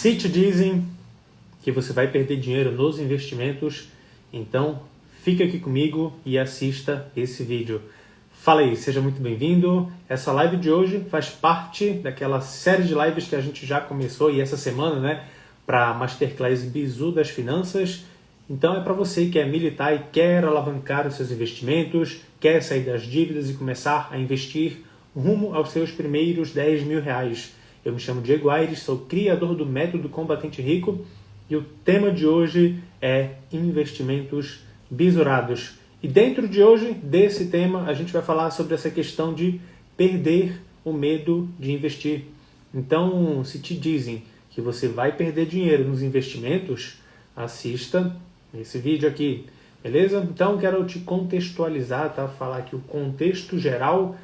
Se te dizem que você vai perder dinheiro nos investimentos, então fica aqui comigo e assista esse vídeo. Fala aí, seja muito bem-vindo. Essa live de hoje faz parte daquela série de lives que a gente já começou e essa semana, né, para Masterclass Bizu das Finanças. Então é para você que é militar e quer alavancar os seus investimentos, quer sair das dívidas e começar a investir rumo aos seus primeiros 10 mil reais. Eu me chamo Diego Aires, sou criador do Método Combatente Rico e o tema de hoje é investimentos bisurados. E dentro de hoje, desse tema, a gente vai falar sobre essa questão de perder o medo de investir. Então, se te dizem que você vai perder dinheiro nos investimentos, assista esse vídeo aqui, beleza? Então, quero te contextualizar, tá? Falar aqui o contexto geral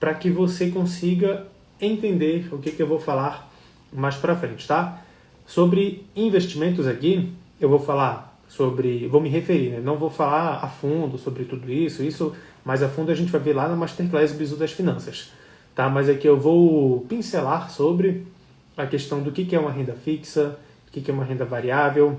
para que você consiga entender o que eu vou falar mais para frente, tá? Sobre investimentos aqui, eu vou falar sobre, vou me referir, né? Não vou falar a fundo sobre tudo isso mais a fundo a gente vai ver lá na Masterclass Bizu das Finanças, tá? Mas aqui eu vou pincelar sobre a questão do que é uma renda fixa, o que é uma renda variável,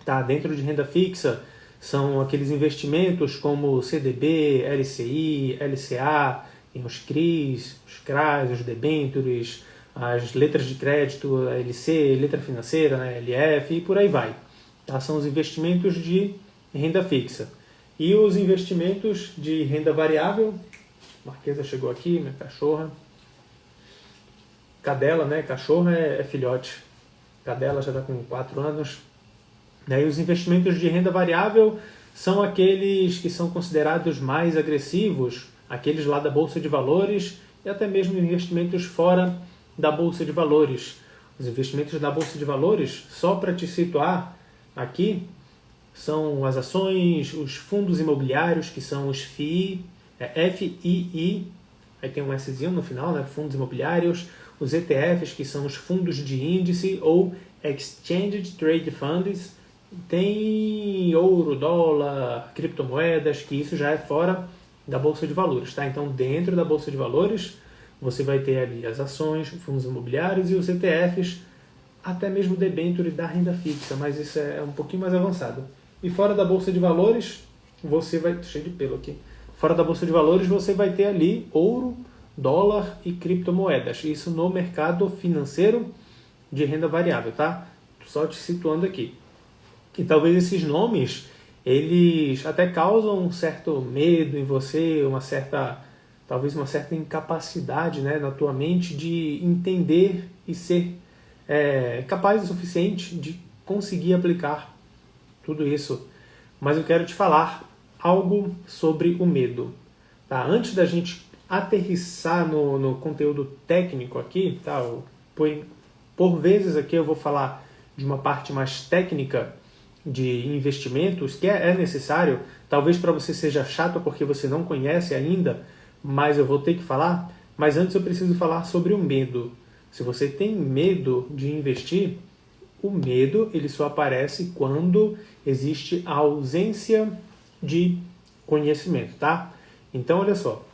tá? Dentro de renda fixa são aqueles investimentos como CDB, LCI, LCA, tem os CRIs, os CRAs, os debêntures, as letras de crédito, a LC, letra financeira, né, LF e por aí vai. Tá? São os investimentos de renda fixa. E os investimentos de renda variável, Marquesa chegou aqui, minha cachorra. Cadela, né? Cachorra é filhote. Cadela já está com 4 anos. E aí os investimentos de renda variável são aqueles que são considerados mais agressivos, aqueles lá da Bolsa de Valores e até mesmo investimentos fora da Bolsa de Valores. Os investimentos da Bolsa de Valores, só para te situar aqui, são as ações, os fundos imobiliários, que são os FII, FII, aí tem um Szinho no final, né, fundos imobiliários, os ETFs, que são os fundos de índice, ou Exchange Trade Funds, tem ouro, dólar, criptomoedas, que isso já é fora da Bolsa de Valores, tá? Então, dentro da Bolsa de Valores, você vai ter ali as ações, os fundos imobiliários e os ETFs, até mesmo o debênture da renda fixa, mas isso é um pouquinho mais avançado. E fora da Bolsa de Valores, você vai... Cheio de pelo aqui. Fora da Bolsa de Valores, você vai ter ali ouro, dólar e criptomoedas. Isso no mercado financeiro de renda variável, tá? Só te situando aqui. E talvez esses nomes, eles até causam um certo medo em você, talvez uma certa incapacidade, né, na tua mente de entender e ser capaz o suficiente de conseguir aplicar tudo isso. Mas eu quero te falar algo sobre o medo. Tá? Antes da gente aterrissar no conteúdo técnico aqui, tá? Por vezes aqui eu vou falar de uma parte mais técnica de investimentos, que é necessário, talvez para você seja chato porque você não conhece ainda, mas eu vou ter que falar. Mas antes eu preciso falar sobre o medo. Se você tem medo de investir, o medo ele só aparece quando existe a ausência de conhecimento, tá? Então, olha só,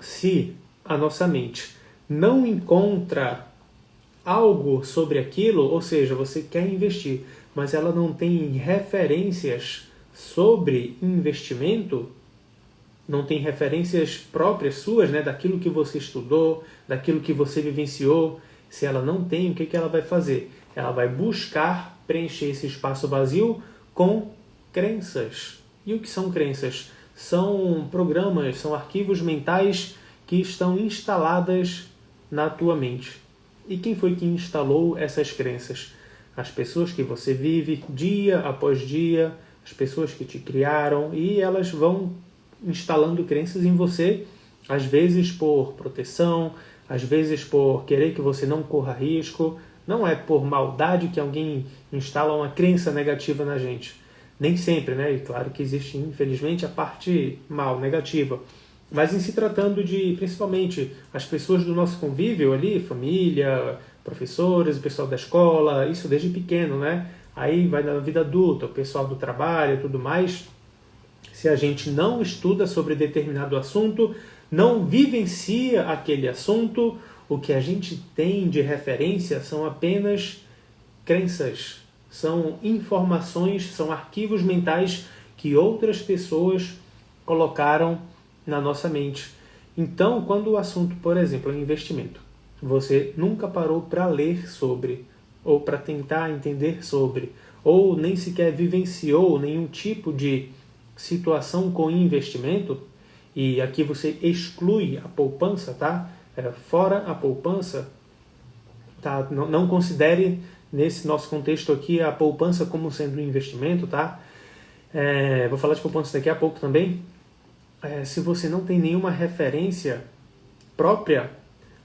se a nossa mente não encontra algo sobre aquilo, ou seja, você quer investir, mas ela não tem referências sobre investimento, não tem referências próprias suas, né, daquilo que você estudou, daquilo que você vivenciou, se ela não tem, o que ela vai fazer? Ela vai buscar preencher esse espaço vazio com crenças. E o que são crenças? São programas, são arquivos mentais que estão instaladas na tua mente. E quem foi que instalou essas crenças? As pessoas que você vive dia após dia, as pessoas que te criaram, e elas vão instalando crenças em você, às vezes por proteção, às vezes por querer que você não corra risco. Não é por maldade que alguém instala uma crença negativa na gente. Nem sempre, né? E claro que existe, infelizmente, a parte mal, negativa. Mas em se tratando de, principalmente, as pessoas do nosso convívio ali, família, professores, o pessoal da escola, isso desde pequeno, né? Aí vai na vida adulta, o pessoal do trabalho e tudo mais. Se a gente não estuda sobre determinado assunto, não vivencia aquele assunto, o que a gente tem de referência são apenas crenças, são informações, são arquivos mentais que outras pessoas colocaram na nossa mente. Então, quando o assunto, por exemplo, é investimento, você nunca parou para ler sobre, ou para tentar entender sobre, ou nem sequer vivenciou nenhum tipo de situação com investimento, e aqui você exclui a poupança, tá? Fora a poupança, tá? Não considere nesse nosso contexto aqui a poupança como sendo um investimento, tá? Vou falar de poupança daqui a pouco também. Se você não tem nenhuma referência própria,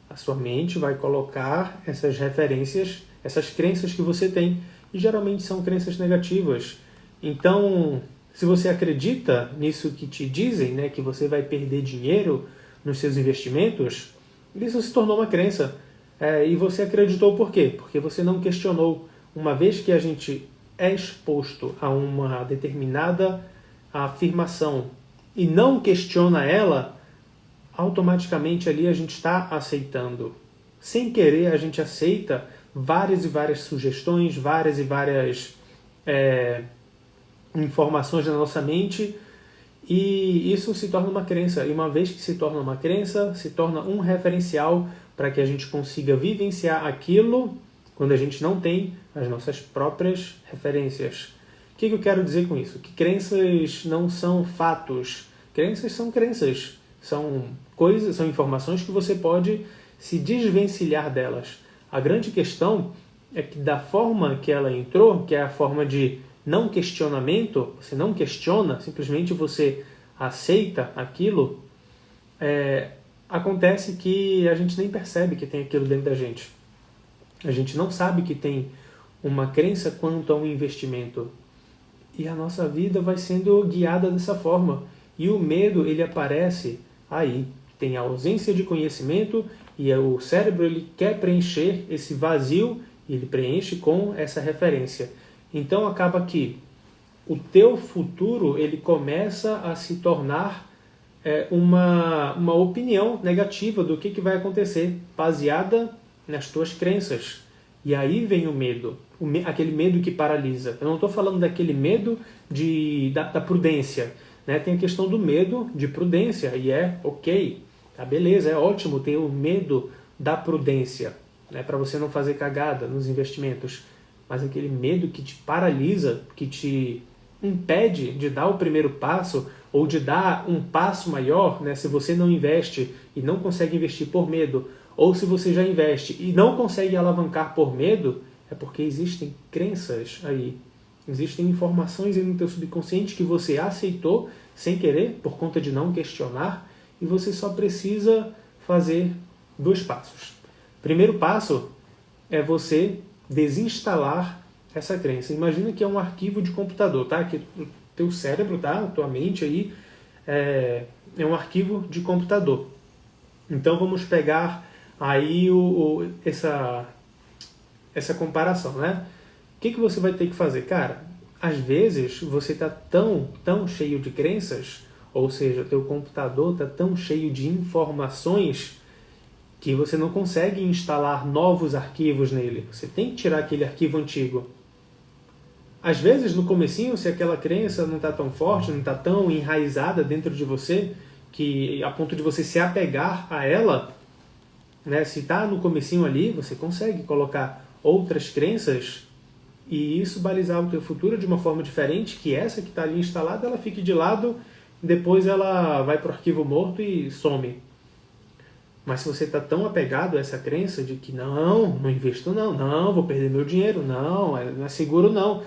a sua mente vai colocar essas referências, essas crenças que você tem, e geralmente são crenças negativas. Então, se você acredita nisso que te dizem, né, que você vai perder dinheiro nos seus investimentos, isso se tornou uma crença. E você acreditou por quê? Porque você não questionou. Uma vez que a gente é exposto a uma determinada afirmação e não questiona ela, automaticamente ali a gente está aceitando. Sem querer, a gente aceita várias e várias sugestões, várias e várias informações na nossa mente, e isso se torna uma crença. E uma vez que se torna uma crença, se torna um referencial para que a gente consiga vivenciar aquilo quando a gente não tem as nossas próprias referências. O que eu quero dizer com isso? Que crenças não são fatos. Crenças são crenças. São coisas, são informações que você pode se desvencilhar delas. A grande questão é que da forma que ela entrou, que é a forma de não questionamento, você não questiona, simplesmente você aceita aquilo, acontece que a gente nem percebe que tem aquilo dentro da gente. A gente não sabe que tem uma crença quanto a um investimento. E a nossa vida vai sendo guiada dessa forma. E o medo, ele aparece aí. Tem a ausência de conhecimento e o cérebro ele quer preencher esse vazio e ele preenche com essa referência. Então acaba que o teu futuro ele começa a se tornar uma opinião negativa do que vai acontecer, baseada nas tuas crenças. E aí vem o medo, aquele medo que paralisa. Eu não estou falando daquele medo da prudência, né? Tem a questão do medo de prudência, e ok, tá, beleza, é ótimo ter o medo da prudência, né? Para você não fazer cagada nos investimentos. Mas aquele medo que te paralisa, que te impede de dar o primeiro passo, ou de dar um passo maior, né? Se você não investe e não consegue investir por medo, ou se você já investe e não consegue alavancar por medo, é porque existem crenças aí. Existem informações aí no teu subconsciente que você aceitou sem querer, por conta de não questionar, e você só precisa fazer 2 passos. Primeiro passo é você desinstalar essa crença. Imagina que é um arquivo de computador, tá? Que o teu cérebro, tá? A tua mente aí é um arquivo de computador. Então vamos pegar aí essa comparação, né? O que você vai ter que fazer? Cara, às vezes você está tão cheio de crenças, ou seja, teu computador está tão cheio de informações que você não consegue instalar novos arquivos nele. Você tem que tirar aquele arquivo antigo. Às vezes, no comecinho, se aquela crença não está tão forte, não está tão enraizada dentro de você, que a ponto de você se apegar a ela, né? Se está no comecinho ali, você consegue colocar outras crenças e isso balizar o teu futuro de uma forma diferente, que essa que está ali instalada, ela fique de lado, depois ela vai para o arquivo morto e some. Mas se você está tão apegado a essa crença de que não investo não, vou perder meu dinheiro, não é seguro não,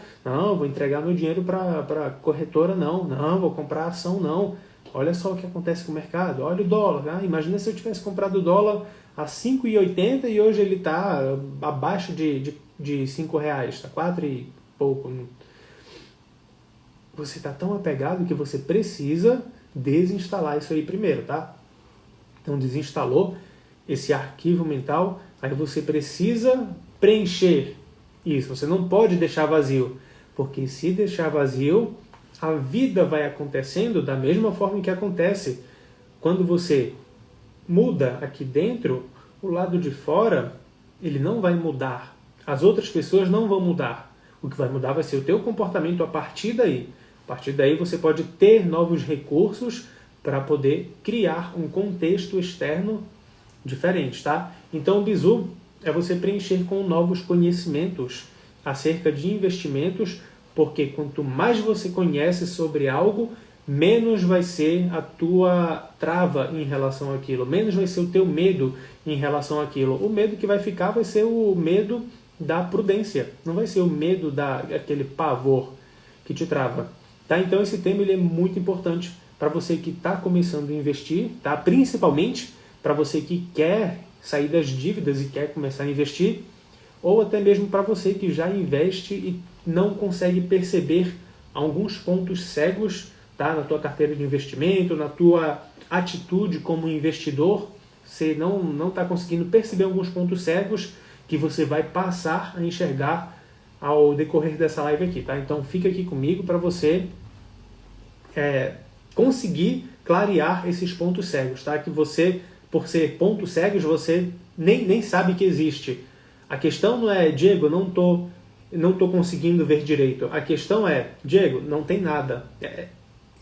vou entregar meu dinheiro para corretora não, vou comprar ação não. Olha só o que acontece com o mercado, olha o dólar. Imagina se eu tivesse comprado o dólar a 5,80 e hoje ele está abaixo de R$5, está 4 e pouco. Você está tão apegado que você precisa desinstalar isso aí primeiro, tá? Então desinstalou esse arquivo mental, aí você precisa preencher isso. Você não pode deixar vazio, porque se deixar vazio, a vida vai acontecendo da mesma forma que acontece. Quando você muda aqui dentro, o lado de fora ele não vai mudar. As outras pessoas não vão mudar. O que vai mudar vai ser o teu comportamento a partir daí. A partir daí você pode ter novos recursos para poder criar um contexto externo diferente, tá? Então o bizu é você preencher com novos conhecimentos acerca de investimentos, porque quanto mais você conhece sobre algo, menos vai ser a tua trava em relação àquilo, menos vai ser o teu medo em relação àquilo. O medo que vai ficar vai ser o medo da prudência, não vai ser o medo daquele pavor que te trava. Tá? Então esse tema ele é muito importante para você que está começando a investir, tá? Principalmente para você que quer sair das dívidas e quer começar a investir, ou até mesmo para você que já investe e não consegue perceber alguns pontos cegos, tá? Na tua carteira de investimento, na tua atitude como investidor. Você não está conseguindo perceber alguns pontos cegos que você vai passar a enxergar ao decorrer dessa live aqui, tá? Então fica aqui comigo para você conseguir clarear esses pontos cegos, tá? Que você, por ser pontos cegos, você nem sabe que existe. A questão não é, Diego, não tô conseguindo ver direito. A questão é, Diego, não tem nada.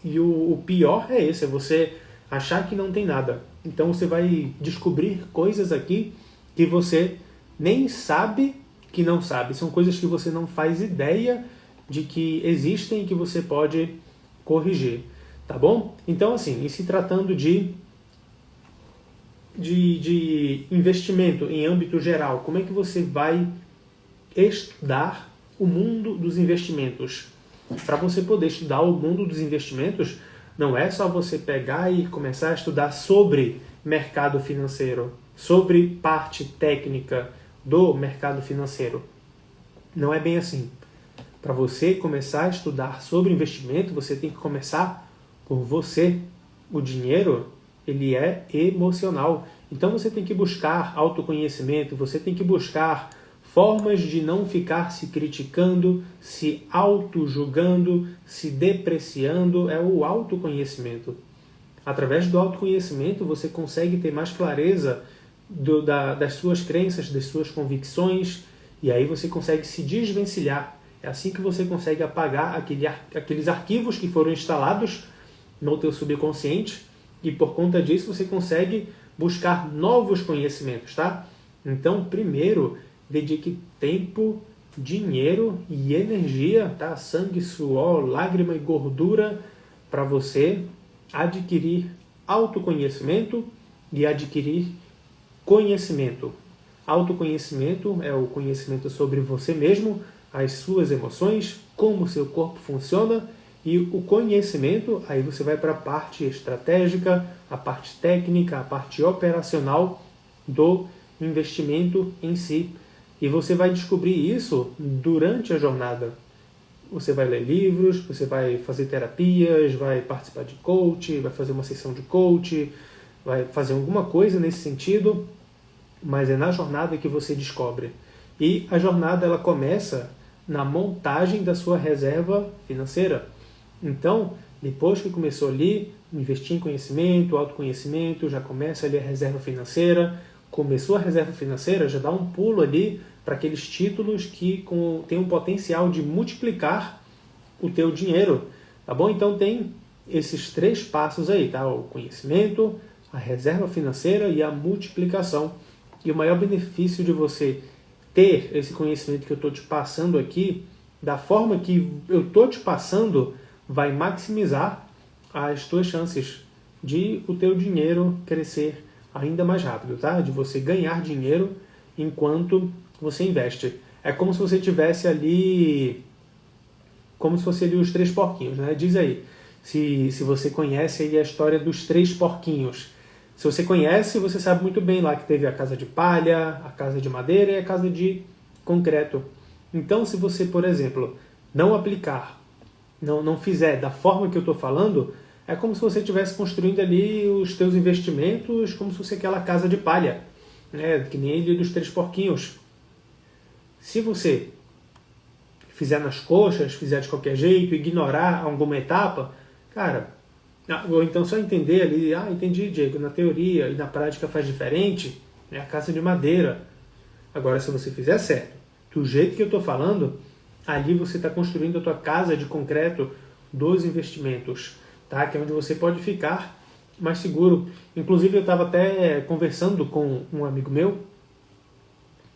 E o pior é esse, é você achar que não tem nada. Então você vai descobrir coisas aqui que você nem sabe que não sabe. São coisas que você não faz ideia de que existem e que você pode corrigir. Tá bom? Então, assim, em se tratando de investimento em âmbito geral, como é que você vai estudar o mundo dos investimentos? Para você poder estudar o mundo dos investimentos, não é só você pegar e começar a estudar sobre mercado financeiro, sobre parte técnica do mercado financeiro. Não é bem assim. Para você começar a estudar sobre investimento, você tem que começar por você. O dinheiro, ele é emocional. Então você tem que buscar autoconhecimento, você tem que buscar formas de não ficar se criticando, se auto-julgando, se depreciando. É o autoconhecimento. Através do autoconhecimento você consegue ter mais clareza das suas crenças, das suas convicções, e aí você consegue se desvencilhar. É assim que você consegue apagar aqueles arquivos que foram instalados no teu subconsciente, e por conta disso você consegue buscar novos conhecimentos, tá? Então, primeiro, dedique tempo, dinheiro e energia, tá? Sangue, suor, lágrima e gordura para você adquirir autoconhecimento e adquirir conhecimento. Autoconhecimento é o conhecimento sobre você mesmo, as suas emoções, como o seu corpo funciona, e o conhecimento, aí você vai para a parte estratégica, a parte técnica, a parte operacional do investimento em si. E você vai descobrir isso durante a jornada. Você vai ler livros, você vai fazer terapias, vai participar de coach, vai fazer uma sessão de coach, vai fazer alguma coisa nesse sentido, mas é na jornada que você descobre. E a jornada ela começa na montagem da sua reserva financeira. Então, depois que começou ali, investir em conhecimento, autoconhecimento, já começa ali a reserva financeira. Começou a reserva financeira, já dá um pulo ali para aqueles títulos que têm um potencial de multiplicar o teu dinheiro, tá bom? Então tem esses 3 passos aí, tá? O conhecimento, a reserva financeira e a multiplicação. E o maior benefício de você ter esse conhecimento que eu estou te passando aqui, da forma que eu estou te passando, vai maximizar as tuas chances de o teu dinheiro crescer ainda mais rápido, tá? De você ganhar dinheiro enquanto você investe. É como se você tivesse ali, como se fosse ali os 3 porquinhos, né? Diz aí, se você conhece aí a história dos 3 porquinhos. Se você conhece, você sabe muito bem lá que teve a casa de palha, a casa de madeira e a casa de concreto. Então, se você, por exemplo, não aplicar, não fizer da forma que eu estou falando, é como se você estivesse construindo ali os teus investimentos como se fosse aquela casa de palha, né? Que nem ele dos 3 porquinhos. Se você fizer nas coxas, fizer de qualquer jeito, ignorar alguma etapa, cara, ou então só entender ali, entendi, Diego, na teoria e na prática faz diferente, é a casa de madeira. Agora, se você fizer certo, do jeito que eu estou falando, ali você está construindo a tua casa de concreto dos investimentos, tá? Que é onde você pode ficar mais seguro. Inclusive, eu estava até conversando com um amigo meu,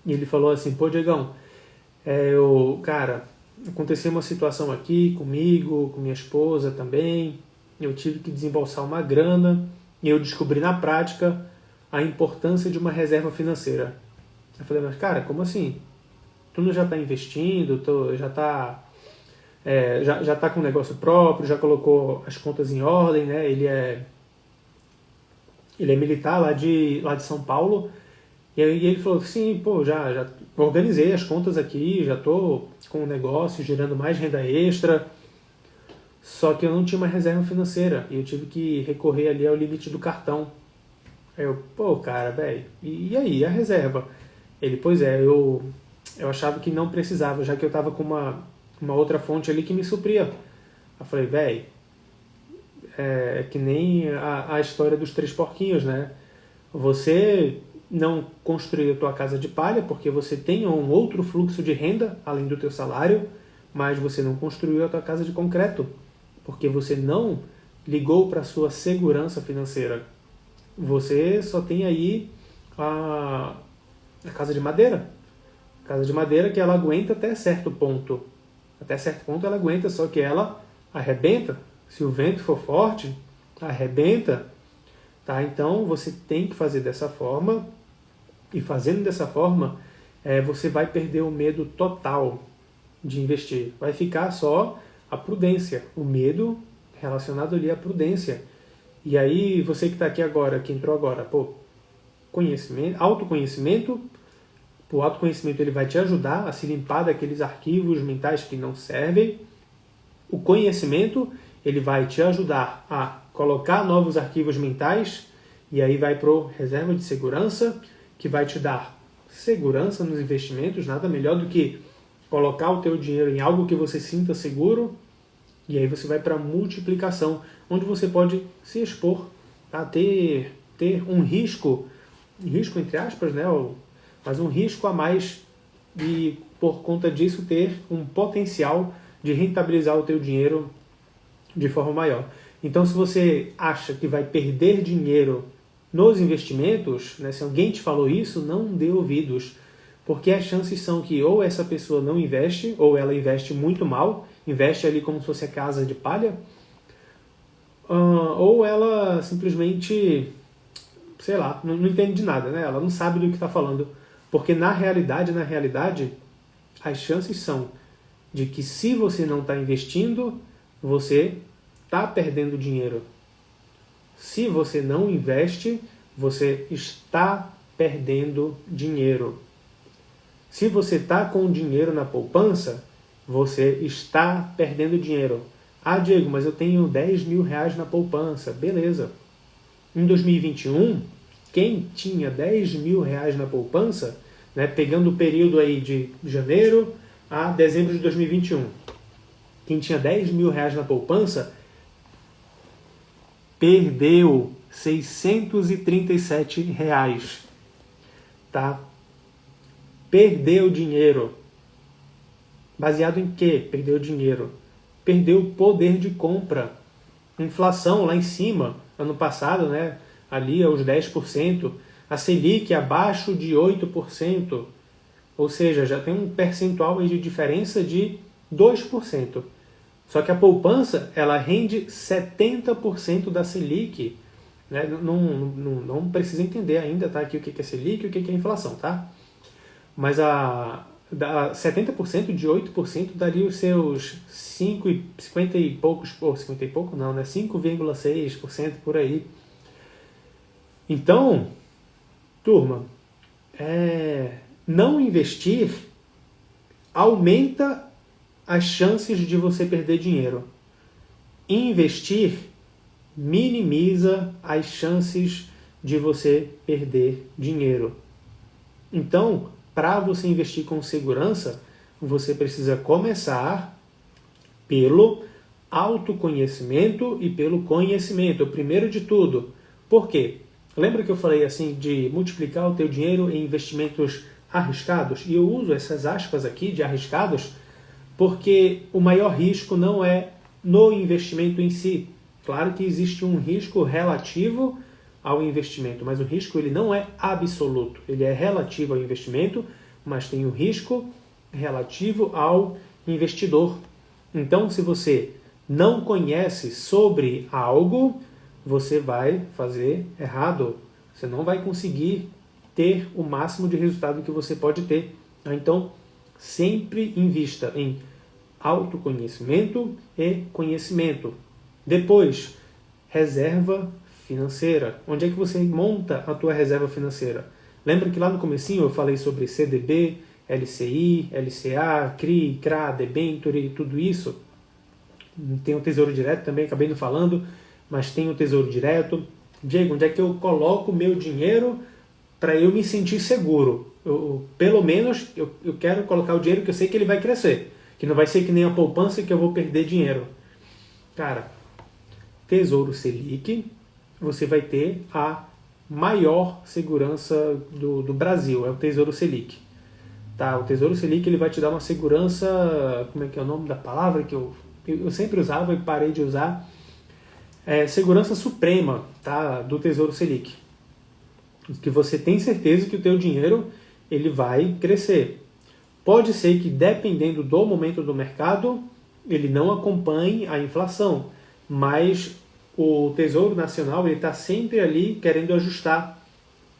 e ele falou assim, pô, Diegão, cara, aconteceu uma situação aqui comigo, com minha esposa também, eu tive que desembolsar uma grana, e eu descobri na prática a importância de uma reserva financeira. Eu falei, mas cara, como assim? Tu não já está investindo, tu já está já tá com um negócio próprio, já colocou as contas em ordem, né? Ele é militar lá de São Paulo. E aí ele falou, sim, pô, já organizei as contas aqui, já estou com o negócio gerando mais renda extra, só que eu não tinha uma reserva financeira e eu tive que recorrer ali ao limite do cartão. Aí eu, pô, cara, velho, e aí, a reserva? Ele, pois é, eu achava que não precisava, já que eu estava com uma outra fonte ali que me supria. Eu falei, velho, é que nem a história dos 3 porquinhos, né? Você não construiu a tua casa de palha porque você tem um outro fluxo de renda além do teu salário, mas você não construiu a tua casa de concreto porque você não ligou para a sua segurança financeira. Você só tem aí a casa de madeira. Casa de madeira que ela aguenta até certo ponto. Até certo ponto ela aguenta, só que ela arrebenta. Se o vento for forte, arrebenta. Tá? Então você tem que fazer dessa forma, e fazendo dessa forma, você vai perder o medo total de investir. Vai ficar só a prudência, o medo relacionado ali à prudência. E aí você que está aqui agora, que entrou agora, pô, conhecimento, autoconhecimento, o autoconhecimento ele vai te ajudar a se limpar daqueles arquivos mentais que não servem. O conhecimento ele vai te ajudar a colocar novos arquivos mentais, e aí vai para o reserva de segurança, que vai te dar segurança nos investimentos. Nada melhor do que colocar o teu dinheiro em algo que você sinta seguro, e aí você vai para multiplicação, onde você pode se expor a ter um risco entre aspas, né, mas um risco a mais, e por conta disso ter um potencial de rentabilizar o teu dinheiro de forma maior. Então, se você acha que vai perder dinheiro nos investimentos, né, se alguém te falou isso, não dê ouvidos, porque as chances são que ou essa pessoa não investe, ou ela investe muito mal, investe ali como se fosse a casa de palha, ou ela simplesmente, sei lá, não entende de nada, né? Ela não sabe do que está falando, porque na realidade, as chances são de que se você não está investindo, você está perdendo dinheiro. Se você não investe, você está perdendo dinheiro. Se você está com dinheiro na poupança, você está perdendo dinheiro. Ah, Diego, mas eu tenho 10 mil reais na poupança. Beleza. Em 2021, quem tinha 10 mil reais na poupança, né, pegando o período aí de janeiro a dezembro de 2021, quem tinha 10 mil reais na poupança perdeu 637 reais. Tá? Perdeu dinheiro. Baseado em quê? Perdeu dinheiro. Perdeu o poder de compra. Inflação lá em cima, ano passado, né, ali aos 10%. A Selic abaixo de 8%. Ou seja, já tem um percentual aí de diferença de 2%. Só que a poupança, ela rende 70% da Selic. Né? Não precisa entender ainda, tá, aqui o que é Selic e o que é inflação, tá? Mas 70% de 8% daria os seus 50 e poucos, ou 50 e pouco não, né? 5,6% por aí. Então, turma, não investir aumenta as chances de você perder dinheiro. Investir minimiza as chances de você perder dinheiro. Então, para você investir com segurança, você precisa começar pelo autoconhecimento e pelo conhecimento, primeiro de tudo. Por quê? Lembra que eu falei assim de multiplicar o teu dinheiro em investimentos arriscados, e eu uso essas aspas aqui de arriscados, porque o maior risco não é no investimento em si. Claro que existe um risco relativo ao investimento, mas o risco ele não é absoluto. Ele é relativo ao investimento, mas tem o risco relativo ao investidor. Então, se você não conhece sobre algo, você vai fazer errado. Você não vai conseguir ter o máximo de resultado que você pode ter. Então, sempre invista em autoconhecimento e conhecimento. Depois, reserva financeira. Onde é que você monta a tua reserva financeira? Lembra que lá no comecinho eu falei sobre CDB, LCI, LCA, CRI, CRA, debenture, tudo isso? Tem o Tesouro Direto também, acabei não falando, mas tem o Tesouro Direto. Diego, onde é que eu coloco meu dinheiro para eu me sentir seguro? Pelo menos eu quero colocar o dinheiro que eu sei que ele vai crescer, que não vai ser que nem a poupança que eu vou perder dinheiro. Cara, Tesouro Selic, você vai ter a maior segurança do Brasil, é o Tesouro Selic. Tá, o Tesouro Selic ele vai te dar uma segurança, como é que é o nome da palavra que eu sempre usava e parei de usar, segurança suprema, tá, do Tesouro Selic. Que você tem certeza que o teu dinheiro ele vai crescer. Pode ser que, dependendo do momento do mercado, ele não acompanhe a inflação, mas o Tesouro Nacional está sempre ali querendo ajustar,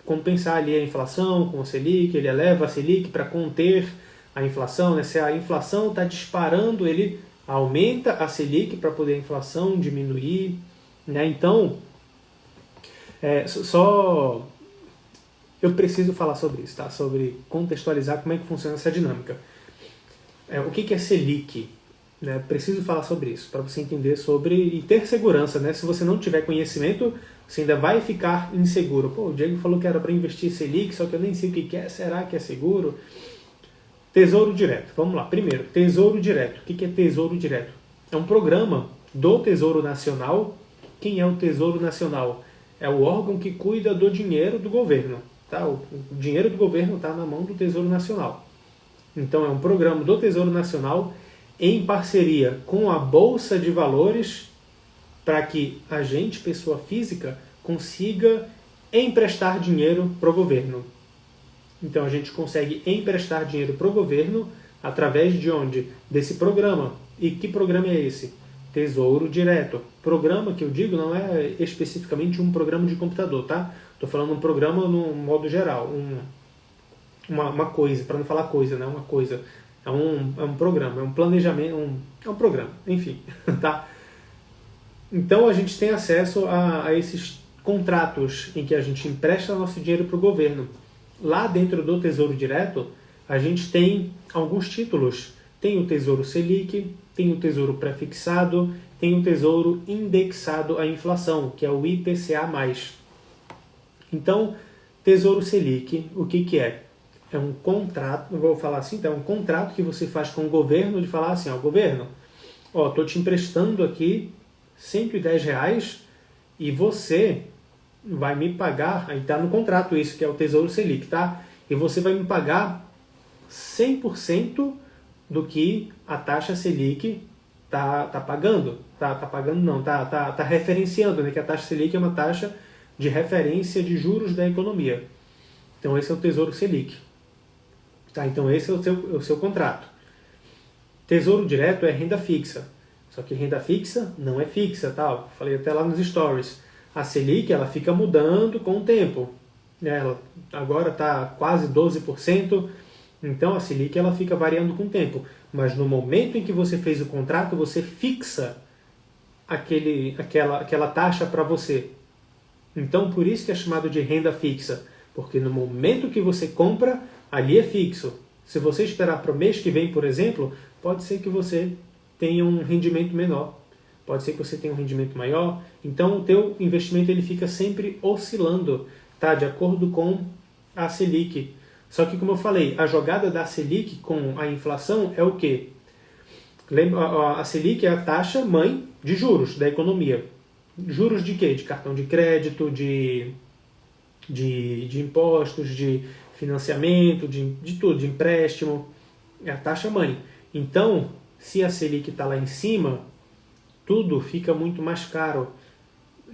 compensar ali a inflação com o Selic, ele eleva a Selic para conter a inflação, né? Se a inflação está disparando, ele aumenta a Selic para poder a inflação diminuir, né? Então, eu preciso falar sobre isso, tá? Sobre contextualizar como é que funciona essa dinâmica. O que é Selic? Né? Preciso falar sobre isso, para você entender sobre e ter segurança, né? Se você não tiver conhecimento, você ainda vai ficar inseguro. Pô, o Diego falou que era para investir Selic, só que eu nem sei o que é, será que é seguro? Tesouro Direto, vamos lá. Primeiro, Tesouro Direto. O que é Tesouro Direto? É um programa do Tesouro Nacional. Quem é o Tesouro Nacional? É o órgão que cuida do dinheiro do governo. Tá? O dinheiro do governo está na mão do Tesouro Nacional. Então é um programa do Tesouro Nacional em parceria com a Bolsa de Valores para que a gente, pessoa física, consiga emprestar dinheiro para o governo. Então a gente consegue emprestar dinheiro para o governo através de onde? Desse programa. E que programa é esse? Tesouro Direto. Programa que eu digo não é especificamente um programa de computador, tá? Estou falando um programa no modo geral. Uma coisa, para não falar coisa, né? Uma coisa. É um programa, é um planejamento, é um programa, enfim, tá? Então a gente tem acesso a esses contratos em que a gente empresta nosso dinheiro para o governo. Lá dentro do Tesouro Direto, a gente tem alguns títulos. Tem o Tesouro Selic, tem o Tesouro Prefixado, tem o Tesouro Indexado à Inflação, que é o IPCA+. Então, Tesouro Selic, o que é? É um contrato, eu vou falar assim, é um contrato que você faz com o governo de falar assim, ó, governo, ó, tô te emprestando aqui R$110 e você vai me pagar, aí tá no contrato isso, que é o Tesouro Selic, tá? E você vai me pagar 100% do que a taxa Selic tá pagando. Tá pagando não, tá referenciando, né? Que a taxa Selic é uma taxa de referência de juros da economia. Então esse é o Tesouro Selic. Tá, então esse é o seu contrato. Tesouro Direto é renda fixa. Só que renda fixa não é fixa, tá? Falei até lá nos stories. A Selic ela fica mudando com o tempo. Ela agora está quase 12%. Então a Selic ela fica variando com o tempo. Mas no momento em que você fez o contrato, você fixa aquela taxa para você. Então por isso que é chamado de renda fixa. Porque no momento que você compra, ali é fixo. Se você esperar para o mês que vem, por exemplo, pode ser que você tenha um rendimento menor. Pode ser que você tenha um rendimento maior. Então o teu investimento ele fica sempre oscilando, tá? De acordo com a Selic. Só que, como eu falei, a jogada da Selic com a inflação é o quê? A Selic é a taxa mãe de juros da economia. Juros de quê? De cartão de crédito, de impostos, de financiamento, de tudo, de empréstimo, é a taxa mãe. Então, se a Selic está lá em cima, tudo fica muito mais caro.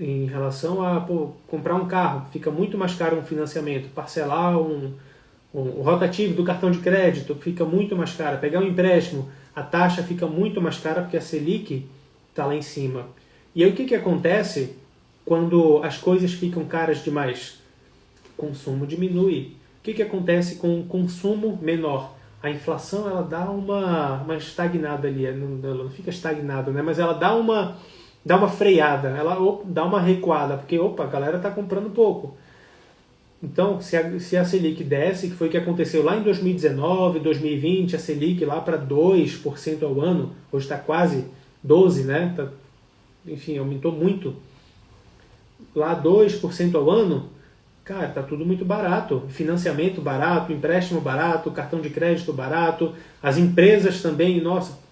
Em relação a comprar um carro, fica muito mais caro um financiamento, parcelar o rotativo do cartão de crédito fica muito mais caro, pegar um empréstimo, a taxa fica muito mais cara porque a Selic está lá em cima. E aí o que acontece quando as coisas ficam caras demais? O consumo diminui. O que acontece com o consumo menor? A inflação ela dá uma estagnada ali, ela não fica estagnada, né? Mas ela dá uma freada, ela dá uma recuada, porque a galera está comprando pouco. Então, se a Selic desce, que foi o que aconteceu lá em 2019, 2020, a Selic lá para 2% ao ano, hoje está quase 12%, né? Enfim, aumentou muito. Lá 2% ao ano, cara, tá tudo muito barato. Financiamento barato, empréstimo barato, cartão de crédito barato. As empresas também,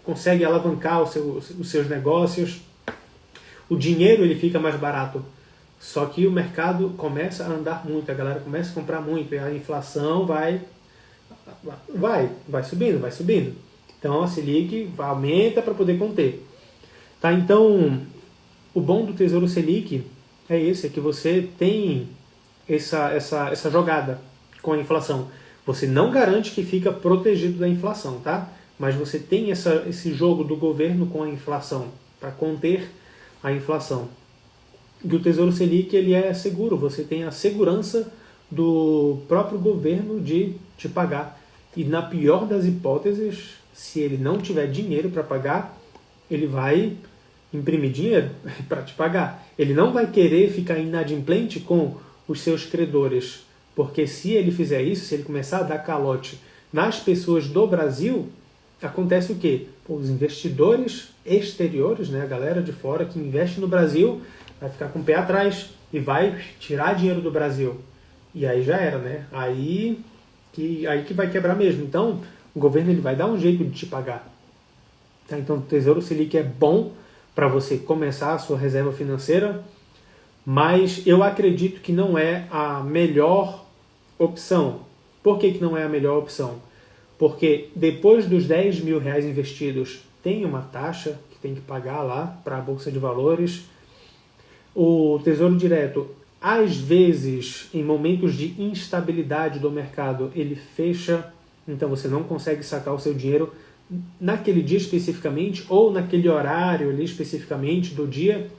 conseguem alavancar os seus negócios. O dinheiro ele fica mais barato. Só que o mercado começa a andar muito, a galera começa a comprar muito, e a inflação vai subindo. Então a Selic aumenta para poder conter. Tá? Então, o bom do Tesouro Selic é esse, é que você tem essa jogada com a inflação. Você não garante que fica protegido da inflação, tá? Mas você tem esse jogo do governo com a inflação, para conter a inflação. E o Tesouro Selic ele é seguro, você tem a segurança do próprio governo de te pagar. E na pior das hipóteses, se ele não tiver dinheiro para pagar, ele vai imprimir dinheiro para te pagar. Ele não vai querer ficar inadimplente com os seus credores, porque se ele fizer isso, se ele começar a dar calote nas pessoas do Brasil, acontece o quê? Os investidores exteriores, né, a galera de fora que investe no Brasil, vai ficar com o pé atrás e vai tirar dinheiro do Brasil. E aí já era, né? Aí que vai quebrar mesmo. Então, o governo ele vai dar um jeito de te pagar. Tá? Então, o Tesouro Selic é bom para você começar a sua reserva financeira, mas eu acredito que não é a melhor opção. Por que não é a melhor opção? Porque depois dos 10 mil reais investidos, tem uma taxa que tem que pagar lá para a Bolsa de Valores. O Tesouro Direto, às vezes, em momentos de instabilidade do mercado, ele fecha, então você não consegue sacar o seu dinheiro naquele dia especificamente, ou naquele horário ali especificamente do dia.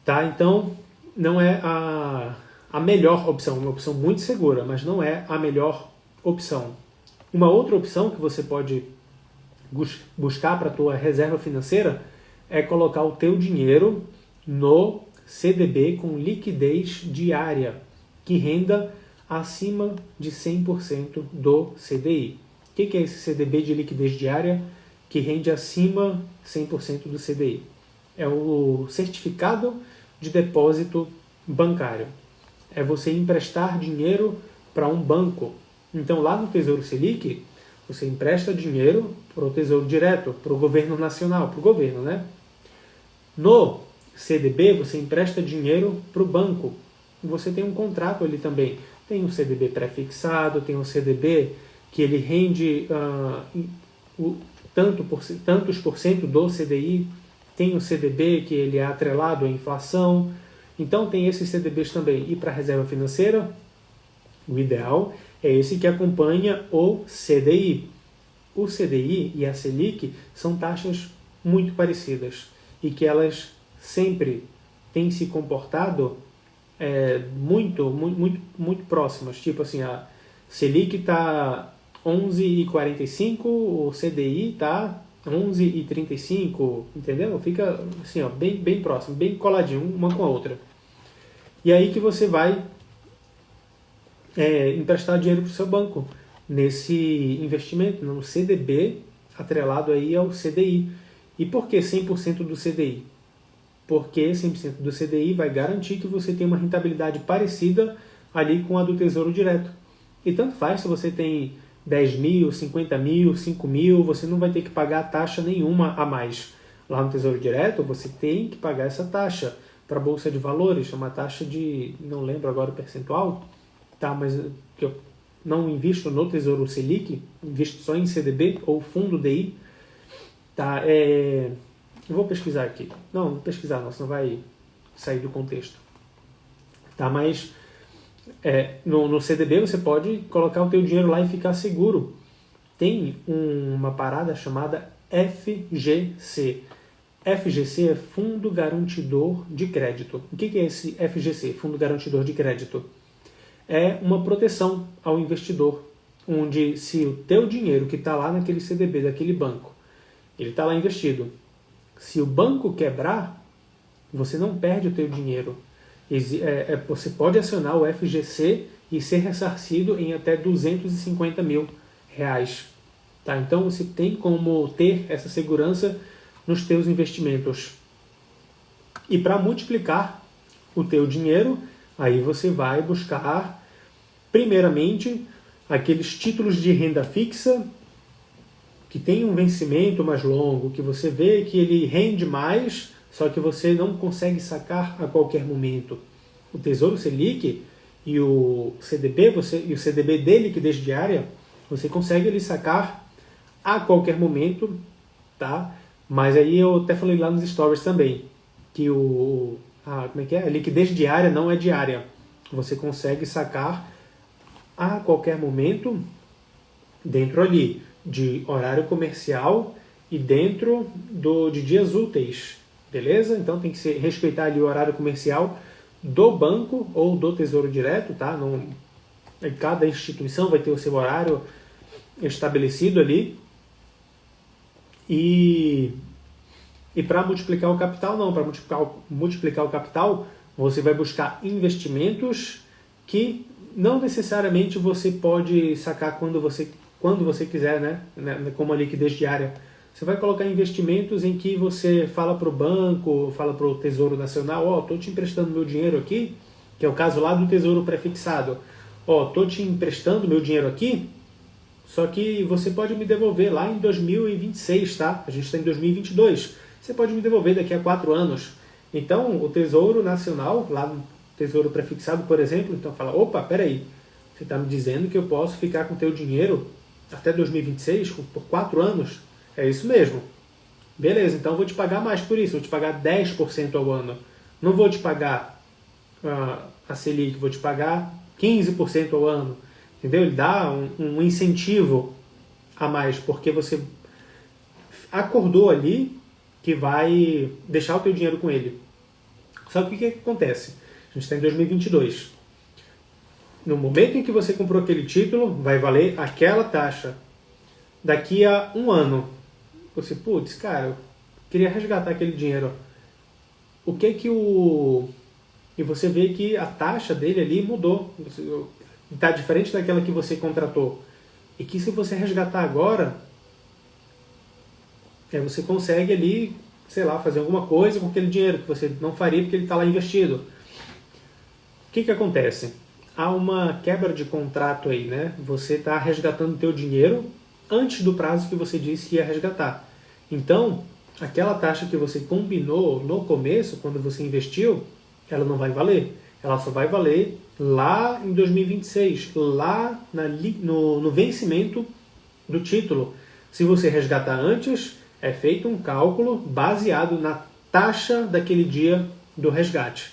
Tá? Então, não é a melhor opção, uma opção muito segura, mas não é a melhor opção. Uma outra opção que você pode buscar para a tua reserva financeira é colocar o teu dinheiro no CDB com liquidez diária, que renda acima de 100% do CDI. O que é esse CDB de liquidez diária que rende acima de 100% do CDI? É o certificado de depósito bancário. É você emprestar dinheiro para um banco. Então, lá no Tesouro Selic, você empresta dinheiro para o Tesouro Direto, para o governo nacional, para o governo, né? No CDB, você empresta dinheiro para o banco. Você tem um contrato ali também. Tem um CDB pré-fixado, tem um CDB que ele rende tantos por cento do CDI. Tem um CDB que ele é atrelado à inflação. Então tem esses CDBs também. E para a reserva financeira, o ideal é esse que acompanha o CDI. O CDI e a Selic são taxas muito parecidas e que elas sempre têm se comportado muito próximas. Tipo assim, a Selic está 11,45, o CDI está 11,35, entendeu? Fica assim, ó, bem próximo, bem coladinho, uma com a outra. E aí que você vai emprestar dinheiro para o seu banco nesse investimento, no CDB, atrelado aí ao CDI. E por que 100% do CDI? Porque 100% do CDI vai garantir que você tem uma rentabilidade parecida ali com a do Tesouro Direto. E tanto faz se você tem 10 mil, 50 mil, 5 mil, você não vai ter que pagar taxa nenhuma a mais. Lá no Tesouro Direto, você tem que pagar essa taxa para a Bolsa de Valores, é uma taxa de, não lembro agora o percentual, tá, mas não invisto no Tesouro Selic, invisto só em CDB ou fundo DI. Tá? Eu vou pesquisar aqui. Não pesquisar não, senão vai sair do contexto. Tá? Mas no CDB você pode colocar o teu dinheiro lá e ficar seguro. Tem uma parada chamada FGC. FGC é Fundo Garantidor de Crédito. O que é esse FGC, Fundo Garantidor de Crédito? É uma proteção ao investidor, onde se o teu dinheiro que está lá naquele CDB daquele banco, ele está lá investido, se o banco quebrar, você não perde o teu dinheiro. Você pode acionar o FGC e ser ressarcido em até R$250 mil. Tá? Então você tem como ter essa segurança nos teus investimentos. E para multiplicar o teu dinheiro, aí você vai buscar, primeiramente, aqueles títulos de renda fixa que tem um vencimento mais longo, que você vê que ele rende mais, só que você não consegue sacar a qualquer momento. O Tesouro Selic e o CDB, e o CDB de liquidez diária, você consegue ele sacar a qualquer momento, tá? Mas aí eu até falei lá nos stories também, que a liquidez diária não é diária. Você consegue sacar a qualquer momento dentro ali de horário comercial e dentro de dias úteis, beleza? Então tem que respeitar ali o horário comercial do banco ou do Tesouro Direto, tá? Cada instituição vai ter o seu horário estabelecido ali. E para multiplicar o capital, não. Para multiplicar o capital, você vai buscar investimentos que não necessariamente você pode sacar quando você quiser, né? Como a liquidez diária. Você vai colocar investimentos em que você fala para o banco, fala para o Tesouro Nacional, estou te emprestando meu dinheiro aqui, que é o caso lá do Tesouro Prefixado. Estou te emprestando meu dinheiro aqui, só que você pode me devolver lá em 2026, tá? A gente está em 2022. Você pode me devolver daqui a 4 anos. Então, o Tesouro Nacional, lá no Tesouro Prefixado, por exemplo, então fala, opa, peraí, você está me dizendo que eu posso ficar com o teu dinheiro até 2026, por 4 anos? É isso mesmo. Beleza, então eu vou te pagar mais por isso, vou te pagar 10% ao ano. Não vou te pagar a Selic, vou te pagar 15% ao ano. Entendeu? Ele dá um incentivo a mais, porque você acordou ali que vai deixar o teu dinheiro com ele. Só que o que acontece? A gente está em 2022. No momento em que você comprou aquele título, vai valer aquela taxa. Daqui a 1 ano, você, putz, cara, eu queria resgatar aquele dinheiro. E você vê que a taxa dele ali mudou. Está diferente daquela que você contratou. E que se você resgatar agora, você consegue ali, sei lá, fazer alguma coisa com aquele dinheiro que você não faria porque ele está lá investido. O que acontece? Há uma quebra de contrato aí, né? Você está resgatando o teu dinheiro antes do prazo que você disse que ia resgatar. Então, aquela taxa que você combinou no começo, quando você investiu, ela não vai valer. Ela só vai valer lá em 2026, lá no vencimento do título. Se você resgatar antes, é feito um cálculo baseado na taxa daquele dia do resgate.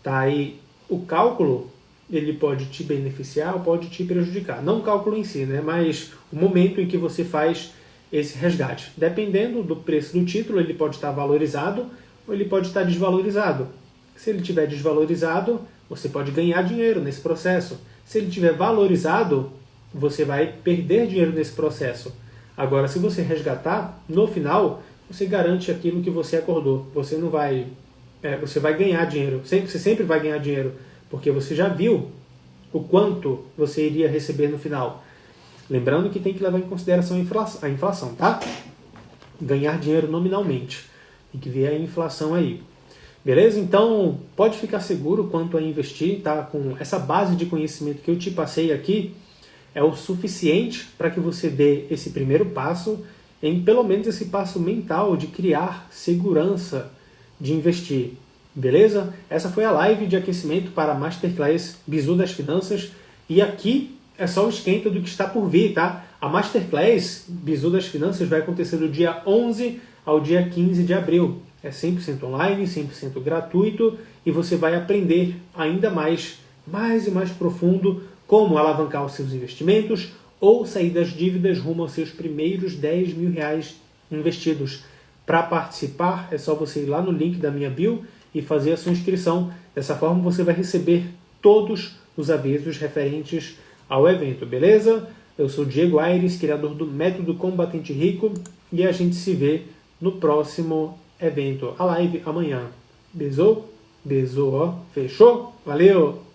Tá? E o cálculo ele pode te beneficiar ou pode te prejudicar. Não o cálculo em si, né? Mas o momento em que você faz esse resgate. Dependendo do preço do título, ele pode estar valorizado ou ele pode estar desvalorizado. Se ele estiver desvalorizado, você pode ganhar dinheiro nesse processo. Se ele estiver valorizado, você vai perder dinheiro nesse processo. Agora, se você resgatar, no final, você garante aquilo que você acordou. Você não vai... você vai ganhar dinheiro. Você sempre vai ganhar dinheiro, porque você já viu o quanto você iria receber no final. Lembrando que tem que levar em consideração a inflação, tá? Ganhar dinheiro nominalmente. Tem que ver a inflação aí. Beleza? Então, pode ficar seguro quanto a investir, tá? Com essa base de conhecimento que eu te passei aqui, é o suficiente para que você dê esse primeiro passo, em pelo menos esse passo mental de criar segurança de investir. Beleza? Essa foi a live de aquecimento para a Masterclass Bizu das Finanças. E aqui é só o esquenta do que está por vir, tá? A Masterclass Bizu das Finanças vai acontecer do dia 11 ao dia 15 de abril. É 100% online, 100% gratuito e você vai aprender ainda mais e mais profundo como alavancar os seus investimentos ou sair das dívidas rumo aos seus primeiros 10 mil reais investidos. Para participar, é só você ir lá no link da minha bio e fazer a sua inscrição. Dessa forma, você vai receber todos os avisos referentes ao evento, beleza? Eu sou Diego Aires, criador do Método Combatente Rico, e a gente se vê no próximo evento, a live amanhã. Beijou? Beijou, ó. Fechou? Valeu!